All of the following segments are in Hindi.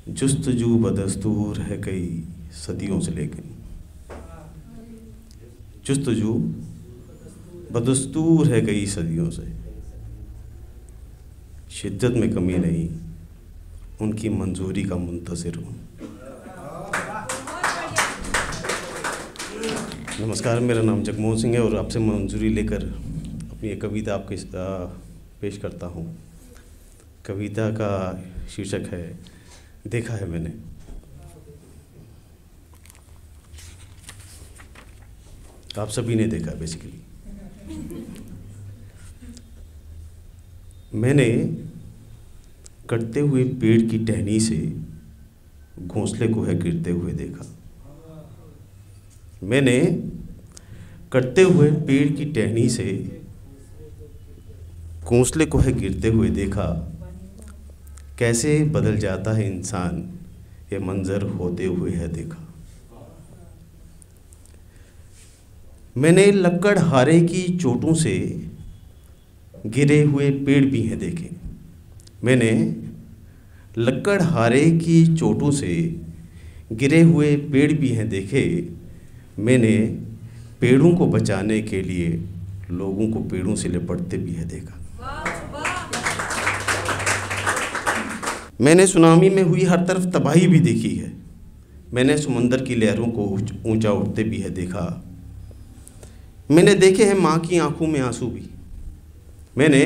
जुस्तजू बदस्तूर है कई सदियों से, लेकिन जुस्तजू बदस्तूर है कई सदियों से, शिद्दत में कमी नहीं, उनकी मंजूरी का मुंतज़िर हूँ। नमस्कार, मेरा नाम जगमोहन सिंह है और आपसे मंजूरी लेकर अपनी एक कविता आपके पेश करता हूँ। कविता का शीर्षक है देखा है मैंने। आप सभी ने देखा बेसिकली। मैंने कटते हुए पेड़ की टहनी से घोंसले को है गिरते हुए देखा। मैंने कटते हुए पेड़ की टहनी से घोंसले को है गिरते हुए देखा। कैसे बदल जाता है इंसान, ये मंजर होते हुए है देखा। मैंने लकड़हारे की चोटों से गिरे हुए पेड़ भी हैं देखे। मैंने लकड़हारे की चोटों से गिरे हुए पेड़ भी हैं देखे। मैंने पेड़ों को बचाने के लिए लोगों को पेड़ों से लिपटते भी है देखा। मैंने सुनामी में हुई हर तरफ तबाही भी देखी है। मैंने समुंदर की लहरों को ऊंचा उठते भी है देखा। मैंने देखे हैं माँ की आंखों में आंसू भी। मैंने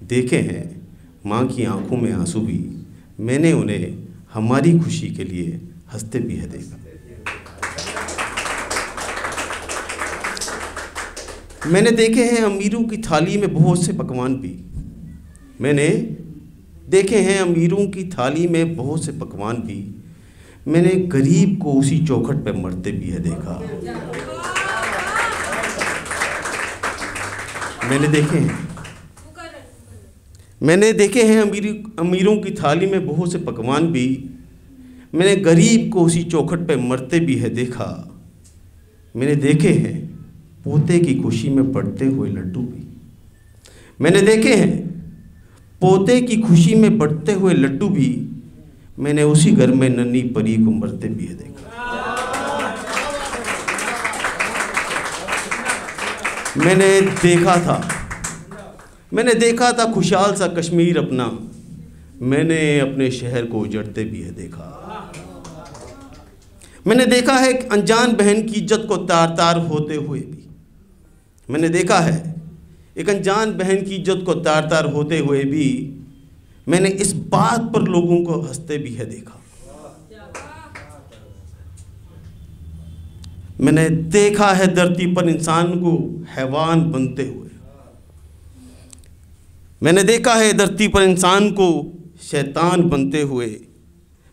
देखे हैं माँ की आंखों में आंसू भी। मैंने उन्हें हमारी खुशी के लिए हंसते भी है देखा। मैंने देखे हैं अमीरों की थाली में बहुत से पकवान भी। मैंने देखे हैं अमीरों की थाली में बहुत से पकवान भी। मैंने गरीब को उसी चौखट पे मरते भी है देखा। मैंने देखे हैं अमीरों की थाली में बहुत से पकवान भी। मैंने गरीब को उसी चौखट पे मरते भी है देखा। मैंने देखे हैं पोते की खुशी में बढ़ते हुए लड्डू भी। मैंने देखे हैं पोते की खुशी में बढ़ते हुए लड्डू भी। मैंने उसी घर में नन्ही परी को मरते भी है देखा। मैंने देखा था खुशहाल सा कश्मीर अपना। मैंने अपने शहर को उजड़ते भी है देखा। मैंने देखा है एक अनजान बहन की इज्जत को तार तार होते हुए भी। मैंने देखा है एक अनजान बहन की इज्जत को तार तार होते हुए भी। मैंने इस बात पर लोगों को हंसते भी है देखा। मैंने देखा है धरती पर इंसान को हैवान बनते हुए। मैंने देखा है धरती पर इंसान को शैतान बनते हुए।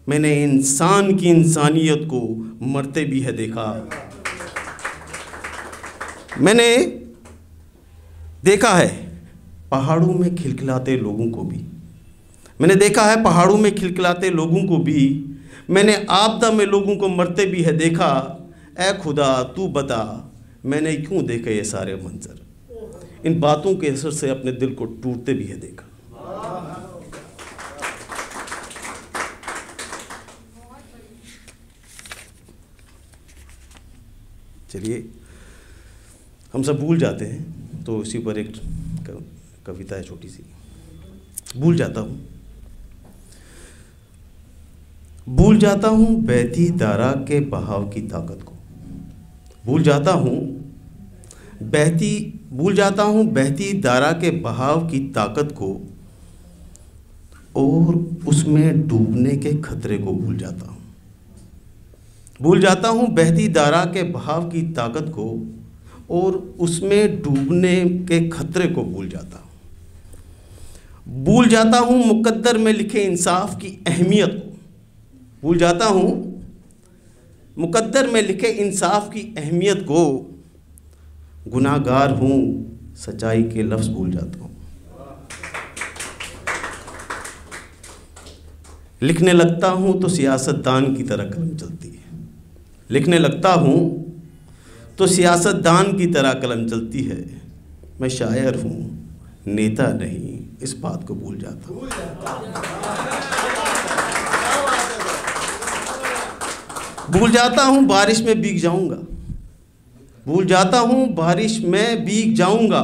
मैंने इंसान की इंसानियत को मरते भी है देखा। मैंने देखा है पहाड़ों में खिलखिलाते लोगों को भी। मैंने देखा है पहाड़ों में खिलखिलाते लोगों को भी। मैंने आपदा में लोगों को मरते भी है देखा। ऐ खुदा तू बता मैंने क्यों देखे ये सारे मंजर। इन बातों के असर से अपने दिल को टूटते भी है देखा। चलिए, हम सब भूल जाते हैं तो इसी पर एक कविता है छोटी सी। भूल जाता हूँ बहती धारा के बहाव की ताकत को। भूल जाता हूँ बहती धारा के बहाव की ताकत को और उसमें डूबने के खतरे को भूल जाता हूँ। भूल जाता हूँ बहती धारा के बहाव की ताकत को और उसमें डूबने के खतरे को भूल जाता हूँ। भूल जाता हूँ मुकद्दर में लिखे इंसाफ की अहमियत को। भूल जाता हूँ मुकद्दर में लिखे इंसाफ की अहमियत को। गुनाहगार हूँ सच्चाई के लफ्ज़ भूल जाता हूँ। लिखने लगता हूँ तो सियासतदान की तरह कलम चलती है। लिखने लगता हूँ तो सियासतदान की तरह कलम चलती है। मैं शायर हूँ नेता नहीं, इस बात को भूल जाता हूँ। भूल जाता हूँ बारिश में भीग जाऊंगा, भूल जाता हूँ बारिश में भीग जाऊंगा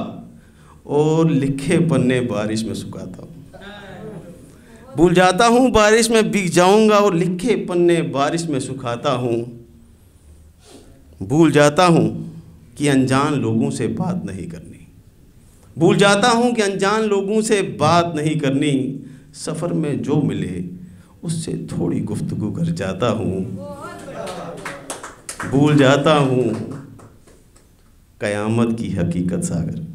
और लिखे पन्ने बारिश में सुखाता हूँ। भूल जाता हूँ बारिश में भीग जाऊंगा और लिखे पन्ने बारिश में सुखाता हूँ। भूल जाता हूँ कि अनजान लोगों से बात नहीं करनी, भूल जाता हूँ कि अनजान लोगों से बात नहीं करनी। सफ़र में जो मिले उससे थोड़ी गुफ्तगू कर जाता हूँ। भूल जाता हूँ क़यामत की हकीकत सागर,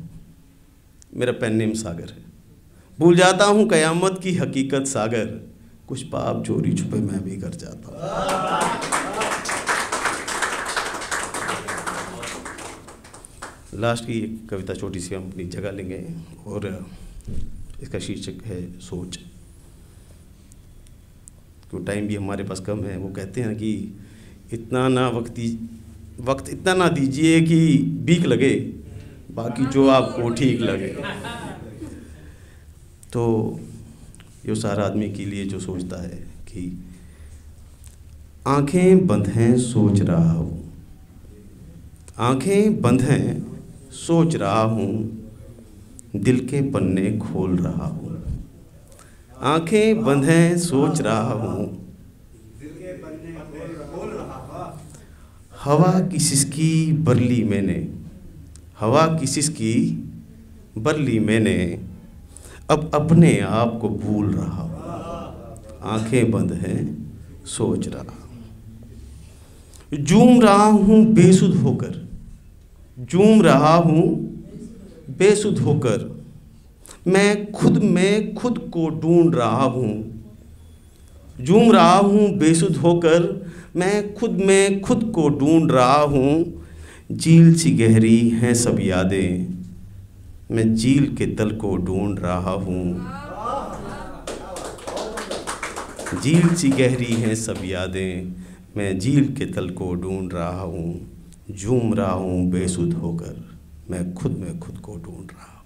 मेरा पेन नेम सागर है। भूल जाता हूँ क़यामत की हकीकत सागर, कुछ पाप चोरी छुपे मैं भी कर जाता हूँ। लास्ट की एक कविता छोटी सी हम अपनी जगह लेंगे और इसका शीर्षक है सोच। क्यों टाइम भी हमारे पास कम है। वो कहते हैं कि इतना ना वक्त इतना ना दीजिए कि बीक लगे, बाकी जो आपको ठीक लगे। तो ये सारा आदमी के लिए जो सोचता है कि आंखें बंद हैं सोच रहा हूँ, आंखें बंद हैं सोच रहा हूँ, दिल के पन्ने खोल रहा हूँ। आंखें बंद हैं सोच रहा हूँ, दिल के पन्ने खोल रहा हूँ। हवा की सिसकी बरली मैंने, हवा की सिसकी बरली मैंने, अब अपने आप को भूल रहा हूँ। आंखें बंद हैं सोच रहा हूँ। झूम रहा हूँ बेसुध होकर, झूम रहा हूँ बेसुध होकर, मैं खुद में खुद को ढूंढ रहा हूँ। झूम रहा हूँ बेसुध होकर, मैं खुद में खुद को ढूंढ रहा हूँ। झील सी गहरी हैं सब यादें, मैं झील के तल को ढूंढ रहा हूँ। झील सी गहरी हैं सब यादें, मैं झील के तल को ढूंढ रहा हूँ। झूम रहा हूँ बेसुध होकर, मैं खुद में खुद को ढूंढ रहा हूँ।